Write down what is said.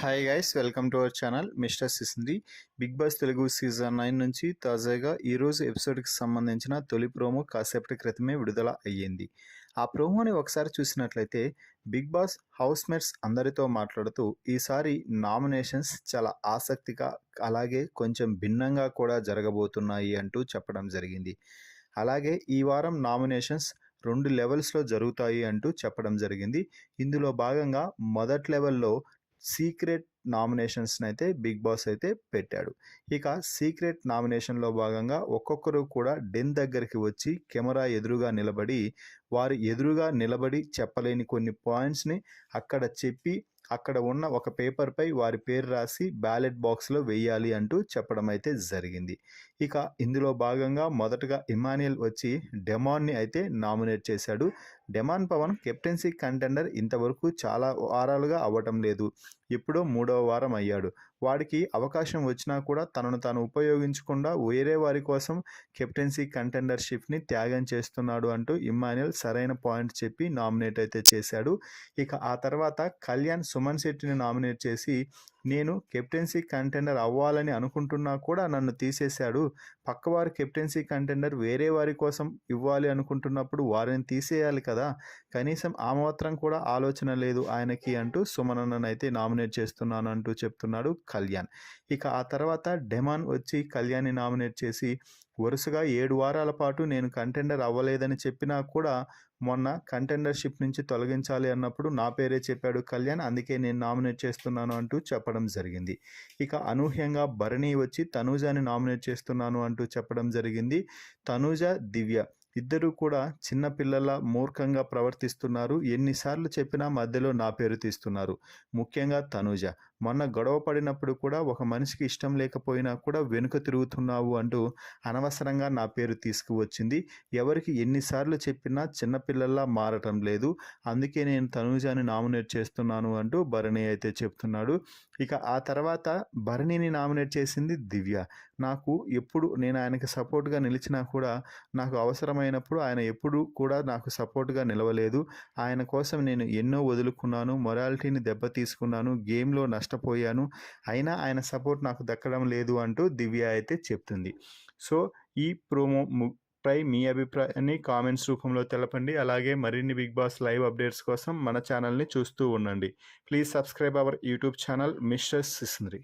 Hi guys, welcome to our channel mister Sisindri. Bigg Boss Telugu season 9 నుంచి తాజాగా ఈరోజు ఎపిసోడ్కి సంబంధించిన తొలి ప్రోమో కాసేపటి క్రితమే విడుదల అయ్యింది. ఆ ప్రోమోని ఒకసారి చూసినట్లయితే బిగ్ బాస్ హౌస్ మేట్స్ అందరితో మాట్లాడుతూ ఈసారి నామినేషన్స్ చాలా ఆసక్తిగా అలాగే కొంచెం భిన్నంగా కూడా జరగబోతున్నాయి అంటూ చెప్పడం జరిగింది. అలాగే ఈ వారం నామినేషన్స్ 2 లెవెల్స్లో జరుగుతాయి అంటూ చెప్పడం జరిగింది. ఇందులో భాగంగా మొదటి లెవెల్లో సీక్రెట్ నామినేషన్స్ని అయితే బిగ్ బాస్ అయితే పెట్టాడు. ఇక సీక్రెట్ నామినేషన్లో భాగంగా ఒక్కొక్కరు కూడా డెన్ దగ్గరికి వచ్చి కెమెరా ఎదురుగా నిలబడి వారు ఎదురుగా నిలబడి చెప్పలేని కొన్ని పాయింట్స్ని అక్కడ చెప్పి అక్కడ ఉన్న ఒక పేపర్పై వారి పేరు రాసి బ్యాలెట్ బాక్స్లో వేయాలి అంటూ చెప్పడం అయితే జరిగింది. ఇక ఇందులో భాగంగా మొదటగా ఇమాన్యుయల్ వచ్చి డెమాన్ని అయితే నామినేట్ చేశాడు. డెమాన్ పవన్ కెప్టెన్సీ కంటెండర్ ఇంతవరకు చాలా వారాలుగా అవ్వటం లేదు, ఎప్పుడో 3వ వారం అయ్యాడు. వాడికి అవకాశం వచ్చినా కూడా తనను తాను ఉపయోగించకుండా వేరే వారి కోసం కెప్టెన్సీ కంటెండర్షిప్ని త్యాగం చేస్తున్నాడు అంటూ ఇమాన్యుయల్ సరైన పాయింట్ చెప్పి నామినేట్ అయితే చేశాడు. ఇక ఆ తర్వాత కళ్యాణ్ సుమన్ శెట్టిని నామినేట్ చేసి నేను కెప్టెన్సీ కంటెండర్ అవ్వాలని అనుకుంటున్నా కూడా నన్ను తీసేశాడు, పక్కవారి కెప్టెన్సీ కంటెండర్ వేరే వారి కోసం ఇవ్వాలి అనుకుంటున్నప్పుడు వారిని తీసేయాలి కదా, కనీసం ఆ మాత్రం కూడా ఆలోచన లేదు ఆయనకి అంటూ సుమనన్నను అయితే నామినేట్ చేస్తున్నాను అంటూ చెప్తున్నాడు కళ్యాణ్. ఇక ఆ తర్వాత డెమాన్ వచ్చి కళ్యాణ్ని నామినేట్ చేసి వరుసగా 7 వారాల పాటు నేను కంటెండర్ అవ్వలేదని చెప్పినా కూడా మొన్న కంటెండర్షిప్ నుంచి తొలగించాలి అన్నప్పుడు నా పేరే చెప్పాడు కళ్యాణ్, అందుకే నేను నామినేట్ చేస్తున్నాను అంటూ చెప్పడం జరిగింది. ఇక అనూహ్యంగా భరణి వచ్చి తనూజాని నామినేట్ చేస్తున్నాను అంటూ చెప్పడం జరిగింది. తనూజ, దివ్య ఇద్దరూ కూడా చిన్న పిల్లల మూర్ఖంగా ప్రవర్తిస్తున్నారు, ఎన్నిసార్లు చెప్పినా మధ్యలో నా పేరు తీస్తున్నారు. ముఖ్యంగా తనూజ మొన్న గొడవ పడినప్పుడు కూడా ఒక మనిషికి ఇష్టం లేకపోయినా కూడా వెనుక తిరుగుతున్నావు అంటూ అనవసరంగా నా పేరు తీసుకువచ్చింది. ఎవరికి ఎన్నిసార్లు చెప్పినా చిన్నపిల్లల్లా మారటం లేదు, అందుకే నేను తనూజాని నామినేట్ చేస్తున్నాను అంటూ భరణి అయితే చెప్తున్నాడు. ఇక ఆ తర్వాత భరణిని నామినేట్ చేసింది దివ్య. నాకు ఎప్పుడు నేను ఆయనకి సపోర్ట్గా నిలిచినా కూడా నాకు అవసరమైనప్పుడు ఆయన ఎప్పుడు కూడా నాకు సపోర్ట్గా నిలవలేదు, ఆయన కోసం నేను ఎన్నో వదులుకున్నాను, మొరాలిటీని దెబ్బతీసుకున్నాను, గేమ్లో నష్టపోయాను, అయినా ఆయన సపోర్ట్ నాకు దక్కడం లేదు అంటూ దివ్య అయితే చెప్తుంది. సో ఈ ప్రోమో పై మీ అభిప్రాయాన్ని కామెంట్స్ రూపంలో తెలపండి. అలాగే మరిన్ని బిగ్ బాస్ లైవ్ అప్డేట్స్ కోసం మన ఛానల్ని చూస్తూ ఉండండి. Please subscribe our YouTube channel mister సిసింద్రి.